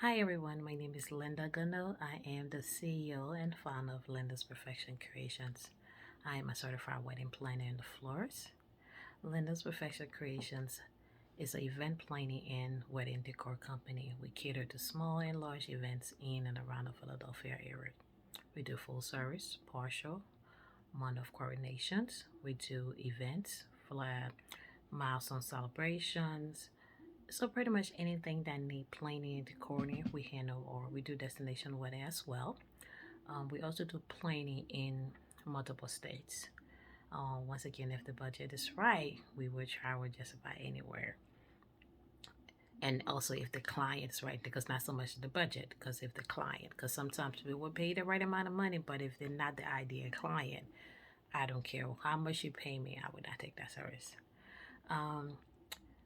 Hi everyone, my name is Linda Gundo. I am the CEO and founder of Linda's Perfection Creations. I am a certified wedding planner and florist. Linda's Perfection Creations is an event planning and wedding decor company. We cater to small and large events in and around the Philadelphia area. We do full service, partial, month of coordinations. We do events, flat, milestone celebrations, so pretty much anything that need planning and decorating, we handle, or we do destination wedding as well. We also do planning in multiple states. Once again, if the budget is right, we would travel just about anywhere. And also if the client is right, because not so much the budget, because if the client, because sometimes we will pay the right amount of money, but if they're not the ideal client, I don't care how much you pay me, I would not take that service. Um,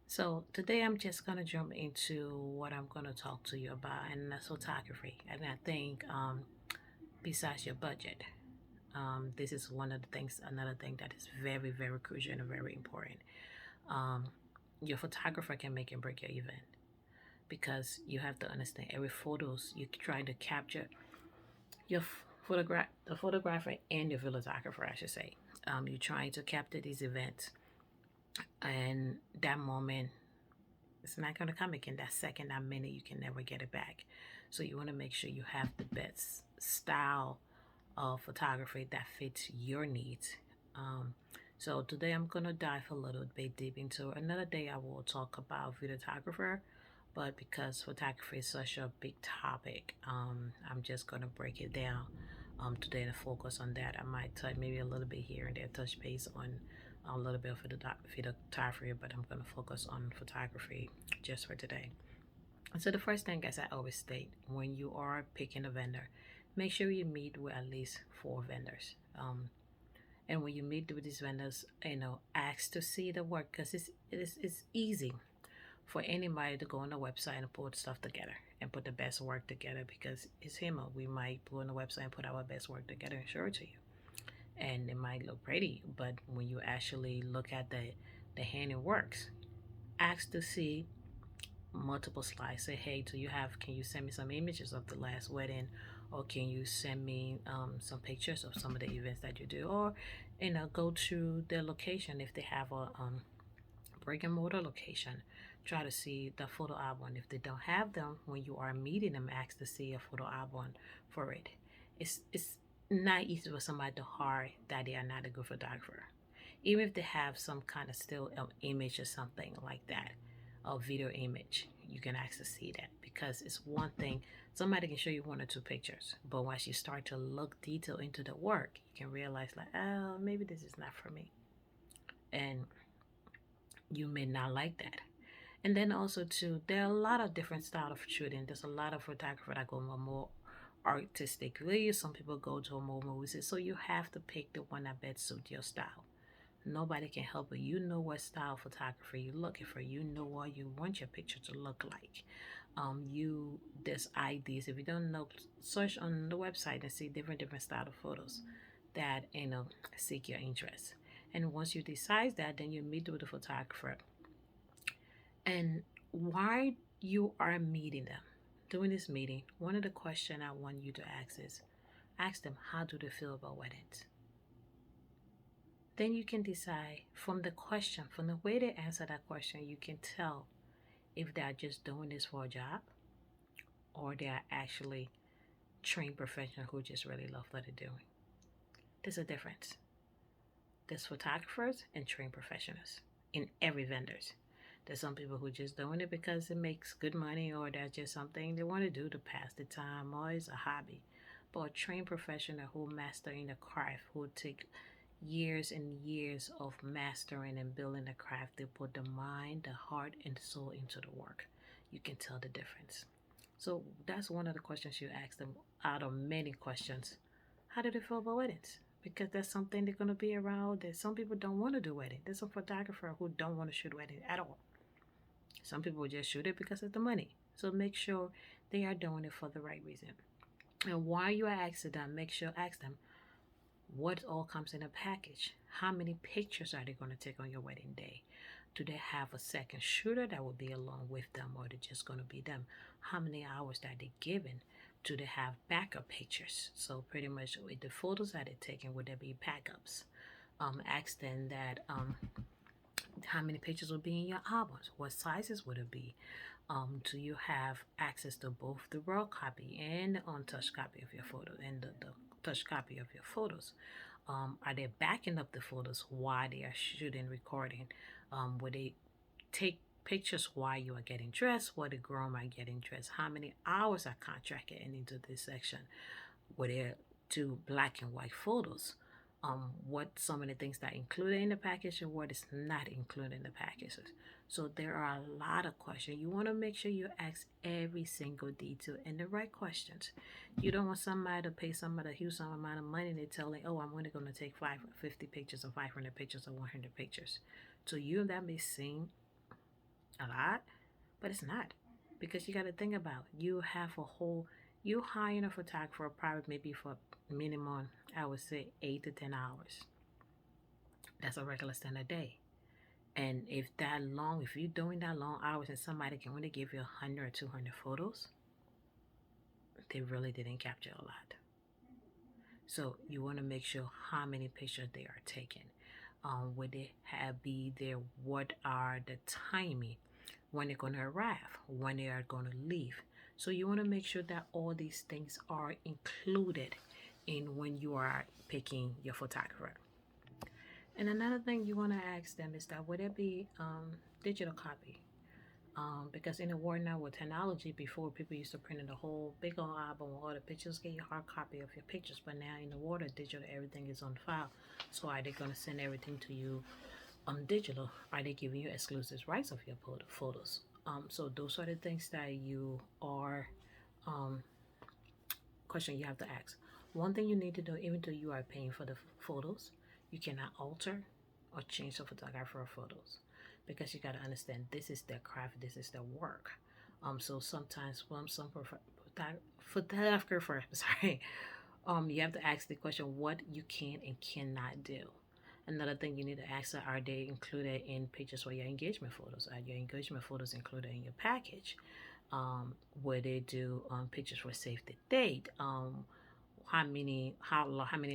So today I'm just gonna jump into what I'm gonna talk to you about, and that's photography. And I think besides your budget, this is one of the things, another thing that is very, very crucial and very important. Um, your photographer can make and break your event because you have to understand every photos you try to capture your the photographer and your videographer, I should say. You're trying to capture these events, and that moment it's not going to come again. That second, that minute, you can never get it back. So you want to make sure you have the best style of photography that fits your needs. So today I'm going to dive a little bit deep into it. Another day I will talk about videographer, but because photography is such a big topic, I'm just going to break it down today to focus on that. I might touch maybe a little bit here and there, touch base on a little bit of photography, but I'm going to focus on photography just for today. So the first thing, as I always state, when you are picking a vendor, make sure you meet with at least 4 vendors. And when you meet with these vendors, ask to see the work because it's easy for anybody to go on the website and put stuff together and put the best work together because it's him. We might go on the website and put our best work together and show it to you, and it might look pretty, but when you actually look at the hand it works, ask to see multiple slides. Say, hey, do you have, can you send me some images of the last wedding, or can you send me some pictures of some of the events that you do, or go to their location if they have a brick and mortar location. Try to see the photo album. If they don't have them, when you are meeting them, ask to see a photo album for it. It's not easy for somebody to hire that they are not a good photographer. Even if they have some kind of still image or something like that, a video image, you can ask to see that because it's one thing. Somebody can show you 1 or 2 pictures, but once you start to look detail into the work, you can realize like, oh, maybe this is not for me, and you may not like that. And then also too, there are a lot of different style of shooting. There's a lot of photographer that go more artistically. Some people go to a more movies. So you have to pick the one that best suits your style. Nobody can help it. You know what style photography you're looking for. You know what you want your picture to look like. There's ideas. If you don't know, search on the website and see different style of photos that seek your interest. And once you decide that, then you meet with the photographer. And why you are meeting them during this meeting, one of the questions I want you to ask them, how do they feel about weddings? Then you can decide from the question, from the way they answer that question, you can tell if they are just doing this for a job or they are actually trained professionals who just really love what they're doing. There's a difference. There's photographers and trained professionals in every vendors. There's some people who just doing it because it makes good money or that's just something they want to do to pass the time or it's a hobby. But a trained professional who mastering the craft, who take years and years of mastering and building the craft, they put the mind, the heart, and the soul into the work. You can tell the difference. So that's one of the questions you ask them out of many questions. How do they feel about weddings? Because that's something they're going to be around. That some people don't want to do wedding. There's some photographer who don't want to shoot wedding at all. Some people just shoot it because of the money. So make sure they are doing it for the right reason. And while you are asking them, ask them what all comes in a package. How many pictures are they going to take on your wedding day? Do they have a second shooter that will be along with them, or they're just going to be them? How many hours that they're given? Do they have backup pictures? So pretty much with the photos that they're taking, would there be backups? Ask them that how many pictures will be in your albums? What sizes would it be? Do you have access to both the raw copy and the untouched copy of your photo and the touch copy of your photos? Are they backing up the photos while they are shooting, recording? Would they take pictures while you are getting dressed, while the groom are getting dressed? How many hours are contracted into this section? Would they do black and white photos? What some of the things that are included in the package and what is not included in the packages. So there are a lot of questions. You want to make sure you ask every single detail and the right questions. You don't want somebody to pay somebody a huge amount of money and they're telling, oh, I'm only going to take 50 pictures or 500 pictures or 100 pictures. To you, that may seem a lot, but it's not. Because you got to think about, you have a whole, you hiring a photographer probably maybe for minimum, I would say 8 to 10 hours. That's a regular standard day. And if that long, if you're doing that long hours and somebody can only give you 100 or 200 photos, they really didn't capture a lot. So you want to make sure how many pictures they are taking. Would they be there? What are the timing? When they're going to arrive? When they are going to leave? So you want to make sure that all these things are included in when you are picking your photographer. And another thing you want to ask them is that would it be digital copy? Because in the world now with technology, before people used to print in the whole big old album with all the pictures, get your hard copy of your pictures. But now in the world of digital, everything is on file. So are they going to send everything to you digital? Are they giving you exclusive rights of your photos? So those are the things that you are question you have to ask. One thing you need to do, even though you are paying for the photos, you cannot alter or change the photographer photos because you got to understand this is their craft, this is their work. So sometimes when some photographer, sorry, you have to ask the question what you can and cannot do. Another thing you need to ask are they included in pictures for your engagement photos? Are your engagement photos included in your package? Where they do pictures for save the date. How many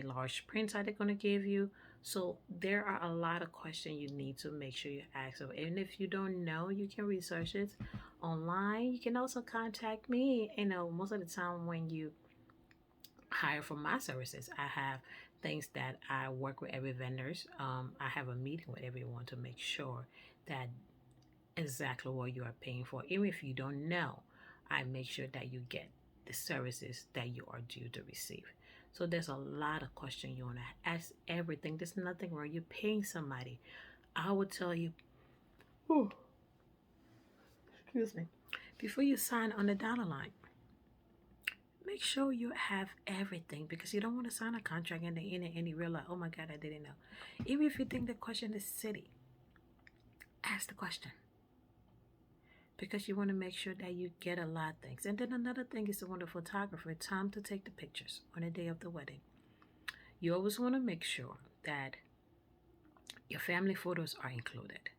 large prints are they going to give you? So there are a lot of questions you need to make sure you ask them. And if you don't know, you can research it online. You can also contact me. You know, most of the time when you hire for my services, I have things that I work with every vendors. I have a meeting with everyone to make sure that exactly what you are paying for. Even if you don't know, I make sure that you get the services that you are due to receive. So there's a lot of questions you want to ask everything. There's nothing wrong. You're paying somebody. I would tell you, oh, excuse me, before you sign on the dollar line, make sure you have everything because you don't want to sign a contract and then in it and you realize, oh my God, I didn't know. Even if you think the question is silly, ask the question because you want to make sure that you get a lot of things. And then another thing is when the photographer, time to take the pictures on the day of the wedding. You always want to make sure that your family photos are included.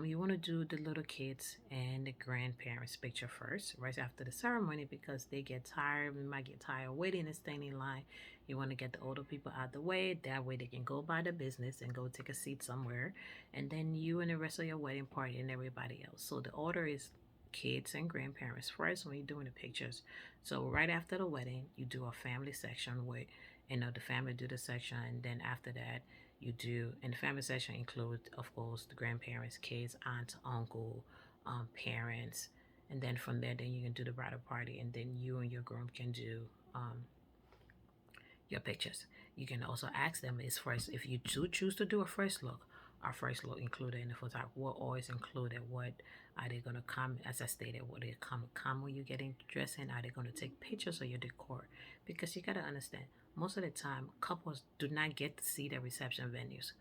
You want to do the little kids and the grandparents picture first, right after the ceremony, because they get tired. We might get tired waiting and standing in line. You want to get the older people out the way. That way they can go by the business and go take a seat somewhere. And then you and the rest of your wedding party and everybody else. So the order is kids and grandparents first when you're doing the pictures. So right after the wedding, you do a family section where, the family do the section. And then after that, you do, and the family section includes, of course, the grandparents, kids, aunt, uncle, parents, and then from there, then you can do the bridal party, and then you and your groom can do your pictures. You can also ask them is first if you do choose to do a first look. Our first look included in the photo. What always included? What are they going to come? As I stated, what they come when you getting dressed in? Are they going to take pictures of your decor? Because you got to understand, most of the time, couples do not get to see the reception venues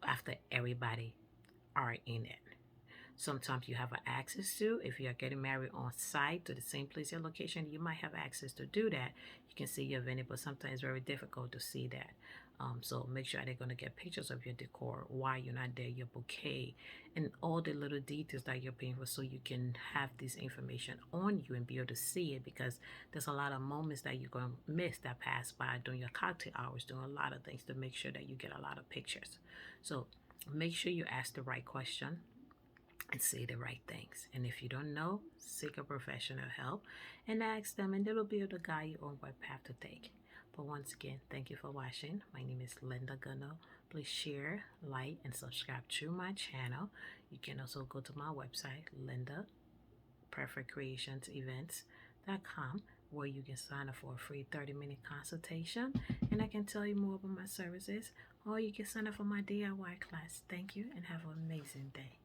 after everybody are in it. Sometimes you have access to, if you are getting married on site to the same place, your location, you might have access to do that. You can see your venue, but sometimes it's very difficult to see that. So make sure they're going to get pictures of your decor, why you're not there, your bouquet, and all the little details that you're paying for, so you can have this information on you and be able to see it, because there's a lot of moments that you're going to miss that pass by during your cocktail hours, doing a lot of things to make sure that you get a lot of pictures. So make sure you ask the right question and say the right things. And if you don't know, seek a professional help and ask them, and they will be able to guide you on what path to take. But once again, thank you for watching. My name is Linda Gunno. Please share, like, and subscribe to my channel. You can also go to my website, lyndaperfect.creationsevents.com, where you can sign up for a free 30-minute consultation, and I can tell you more about my services, or you can sign up for my DIY class. Thank you and have an amazing day.